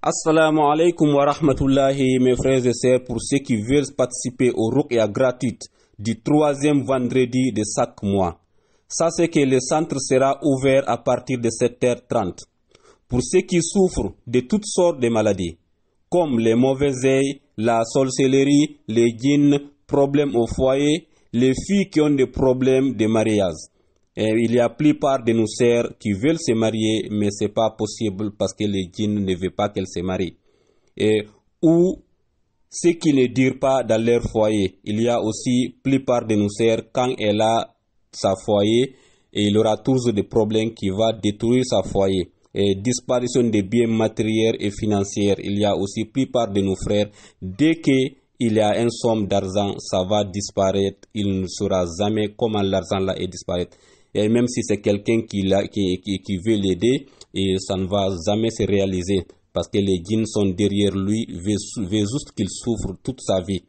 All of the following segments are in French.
Assalamu alaikum wa rahmatullahi, mes frères et sœurs, pour ceux qui veulent participer au Ruqya gratuite du 3e vendredi de chaque mois. Sachez que le centre sera ouvert à partir de 7h30. Pour ceux qui souffrent de toutes sortes de maladies, comme les mauvais œils, la sorcellerie, les djinns, problèmes au foyer, les filles qui ont des problèmes de mariage. Et il y a plupart de nos sœurs qui veulent se marier, mais ce n'est pas possible parce que les djinns ne veulent pas qu'elles se marient. Ou ceux qui ne durent pas dans leur foyer. Il y a aussi plupart de nos sœurs, quand elle a sa foyer, et il aura toujours des problèmes qui vont détruire sa foyer. Et disparition des biens matériels et financiers. Il y a aussi plupart de nos frères, dès qu'il y a une somme d'argent, ça va disparaître. Il ne saura jamais comment l'argent là est disparaître. Et même si c'est quelqu'un qui veut l'aider, et ça ne va jamais se réaliser. Parce que les djinns sont derrière lui, veut juste qu'il souffre toute sa vie.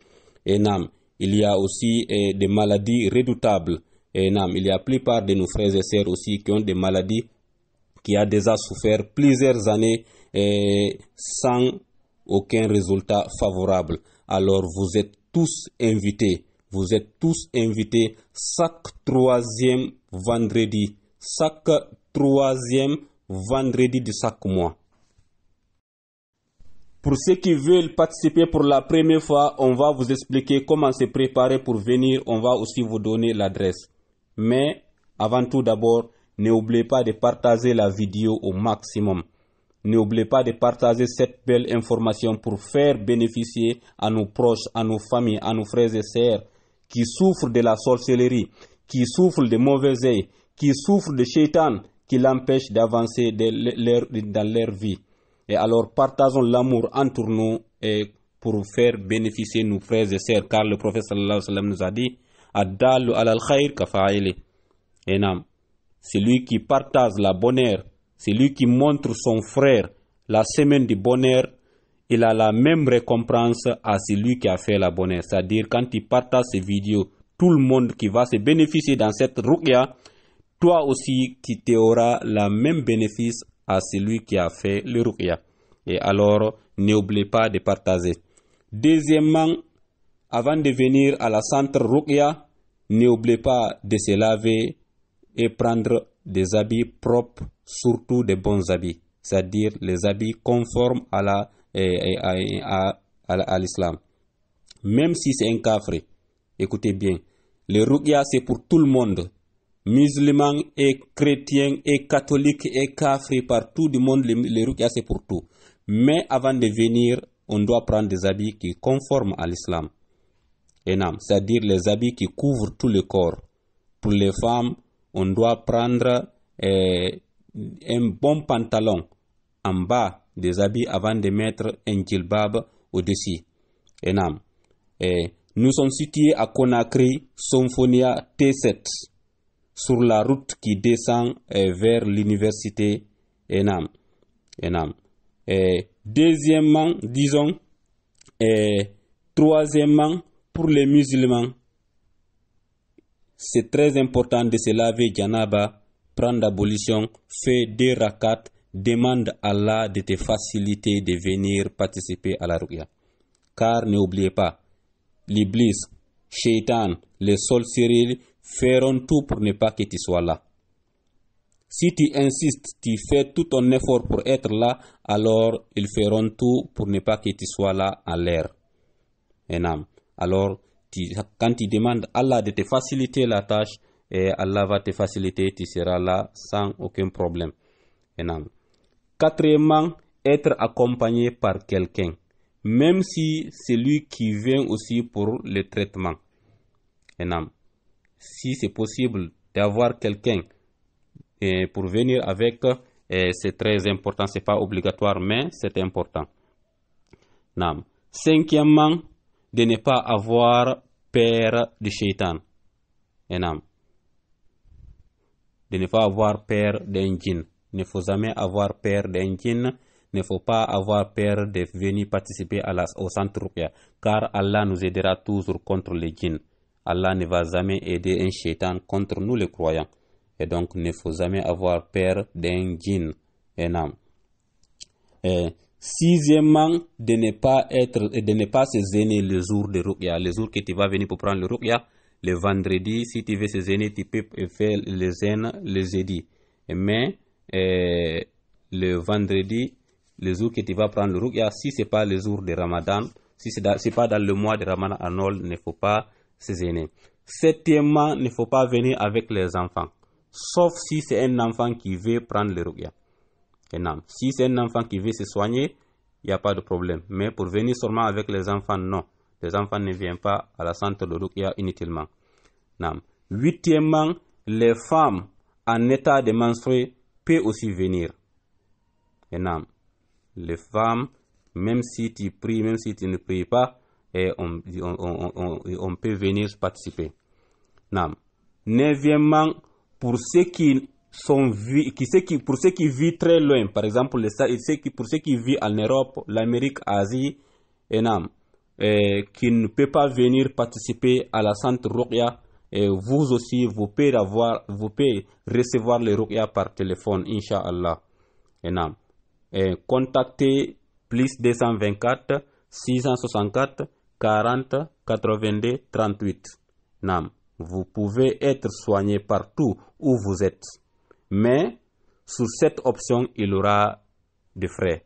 Et non, il y a aussi des maladies redoutables. Et non, il y a plupart de nos frères et sœurs aussi qui ont des maladies qui a déjà souffert plusieurs années sans aucun résultat favorable. Alors vous êtes tous invités. Vous êtes tous invités chaque troisième vendredi de chaque mois. Pour ceux qui veulent participer pour la première fois, on va vous expliquer comment se préparer pour venir. On va aussi vous donner l'adresse. Mais avant tout d'abord, n'oubliez pas de partager la vidéo au maximum. N'oubliez pas de partager cette belle information pour faire bénéficier à nos proches, à nos familles, à nos frères et sœurs qui souffrent de la sorcellerie, qui souffrent de mauvais œil, qui souffrent de shaitan, qui l'empêchent d'avancer dans leur vie. Et alors partageons l'amour entre nous pour faire bénéficier nos frères et sœurs, car le prophète sallallahu alayhi wa sallam nous a dit « Ad-dallu ala al-khayr kafa'ili » Et non, celui qui partage la bonheur, celui qui montre son frère la semaine du bonheur, il a la même récompense à celui qui a fait la bonheur. C'est-à-dire, quand il partage ces vidéos, tout le monde qui va se bénéficier dans cette ruqya, toi aussi, tu auras la même bénéfice à celui qui a fait le ruqya. Et alors, n'oubliez pas de partager. Deuxièmement, avant de venir à la centre ruqya, n'oubliez pas de se laver et prendre des habits propres, surtout des bons habits, c'est-à-dire les habits conformes à l'islam. Même si c'est un kafri, écoutez bien, le ruqya c'est pour tout le monde, musulmans et chrétiens et catholiques et kafri, partout du monde, le ruqya c'est pour tout. Mais avant de venir, on doit prendre des habits qui conforment à l'islam. C'est-à-dire les habits qui couvrent tout le corps. Pour les femmes, on doit prendre un bon pantalon en bas des habits avant de mettre un djilbab au-dessus. Nous sommes situés à Conakry, Symphonia T7, sur la route qui descend vers l'université Enam. Deuxièmement, troisièmement, pour les musulmans, c'est très important de se laver janaba, prendre l'ablution, faire 2 rakats, demande à Allah de te faciliter de venir participer à la ruqya. Car n'oubliez pas, l'iblis, shaitan, les sorciers feront tout pour ne pas que tu sois là. Si tu insistes, tu fais tout ton effort pour être là, alors ils feront tout pour ne pas que tu sois là à l'air. Alors, quand tu demandes à Allah de te faciliter la tâche, et Allah va te faciliter, tu seras là sans aucun problème. Quatrièmement, être accompagné par quelqu'un, même si c'est lui qui vient aussi pour le traitement. Si c'est possible d'avoir quelqu'un pour venir avec, c'est très important, c'est pas obligatoire, mais c'est important. Cinquièmement, de ne pas avoir peur de shaitan. De ne pas avoir peur d'un djinn. Il ne faut jamais avoir peur d'un djinn. Il ne faut pas avoir peur de venir participer au centre ruqya, car Allah nous aidera toujours contre les djinns. Allah ne va jamais aider un shaitan contre nous les croyants. Et donc, il ne faut jamais avoir peur d'un djinn. Sixièmement, de ne pas se gêner le jour de Ruqya. Le jour que tu vas venir pour prendre le Ruqya, le vendredi, si tu veux se gêner, tu peux faire le gêne le jeudi. Mais le vendredi, le jour que tu vas prendre le Ruqya, si ce n'est pas le jour de Ramadan, si ce n'est pas dans le mois de Ramadan annuel, il ne faut pas se gêner. Septièmement, il ne faut pas venir avec les enfants, sauf si c'est un enfant qui veut prendre le Ruqya. Si c'est un enfant qui veut se soigner, il n'y a pas de problème. Mais pour venir seulement avec les enfants, non. Les enfants ne viennent pas à la centre de Ruqya inutilement. Huitièmement, les femmes en état de menstruer peuvent aussi venir. Les femmes, même si tu pries, même si tu ne pries pas, on peut venir participer. Neuvièmement, pour ceux qui vivent très loin, par exemple pour ceux qui vivent en Europe, l'Amérique, l'Asie, qui ne peuvent pas venir participer à la centre Ruqya, vous aussi vous pouvez recevoir le Ruqya par téléphone, Inch'Allah. Contactez plus 224 664 40 82 38. Vous pouvez être soigné partout où vous êtes. Mais sur cette option, il y aura des frais.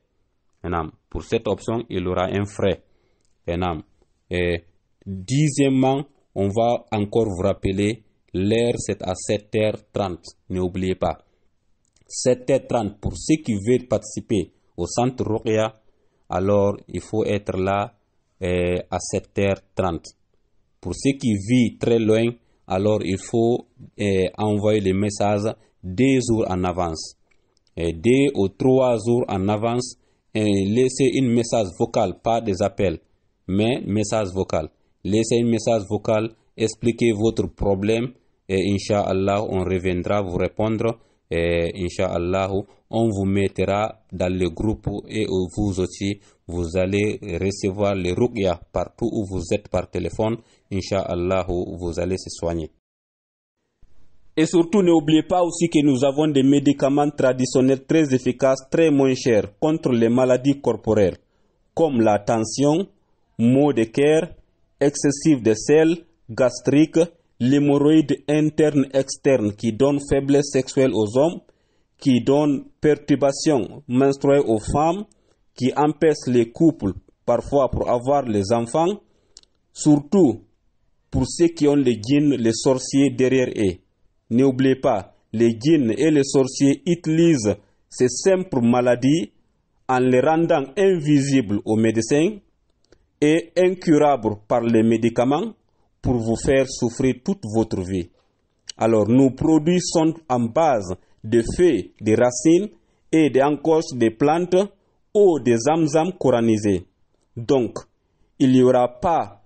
Pour cette option, il y aura un frais. Dixièmement, on va encore vous rappeler, l'heure c'est à 7h30. N'oubliez pas. 7h30 pour ceux qui veulent participer au centre Ruqya, alors il faut être là à 7h30. Pour ceux qui vivent très loin, alors il faut envoyer les messages 2 jours en avance. 2 ou 3 jours en avance, laissez un message vocal, pas des appels, mais message vocal. Laissez un message vocal, expliquez votre problème et Inch'Allah, on reviendra vous répondre. Et Inch'Allah, on vous mettra dans le groupe et vous aussi, vous allez recevoir le Ruqya partout où vous êtes par téléphone. Inch'Allah, vous allez se soigner. Et surtout, n'oubliez pas aussi que nous avons des médicaments traditionnels très efficaces, très moins chers contre les maladies corporelles, comme la tension, maux de cœur, excessif de sel, gastrique, l'hémorroïde interne-externe qui donne faiblesse sexuelle aux hommes, qui donne perturbation menstruelle aux femmes, qui empêche les couples parfois pour avoir les enfants, surtout pour ceux qui ont les djinns, les sorciers derrière eux. N'oubliez pas, les djinns et les sorciers utilisent ces simples maladies en les rendant invisibles aux médecins et incurables par les médicaments pour vous faire souffrir toute votre vie. Alors, nos produits sont en base de feuilles, de racines et d'encorches de plantes ou des zamzam coranisés. Donc, il n'y aura pas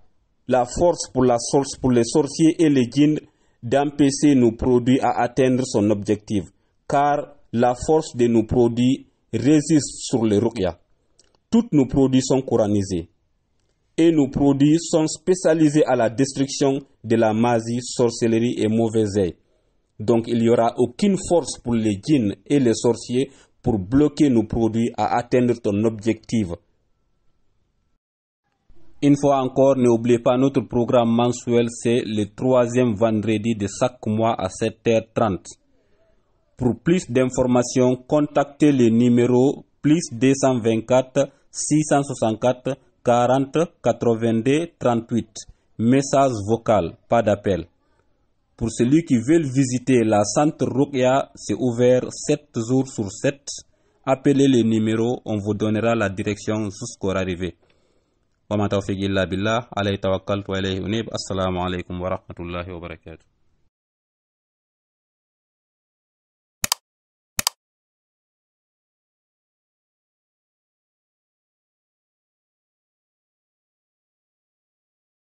la force pour les sorciers et les djinns d'empêcher nos produits à atteindre son objectif, car la force de nos produits résiste sur le Ruqya. Tous nos produits sont coranisés et nos produits sont spécialisés à la destruction de la magie, sorcellerie et mauvais œil. Donc il n'y aura aucune force pour les djinns et les sorciers pour bloquer nos produits à atteindre ton objectif. Une fois encore, n'oubliez pas, notre programme mensuel, c'est le 3e vendredi de chaque mois à 7h30. Pour plus d'informations, contactez le numéro plus 224 664 40 82 38. Message vocal, pas d'appel. Pour celui qui veut visiter la centre Ruqya, c'est ouvert 7 jours sur 7. Appelez le numéro, on vous donnera la direction jusqu'à l'arrivée. وما توفيق إلا بالله عليه توكلت وإليه أنيب السلام عليكم ورحمة الله وبركاته.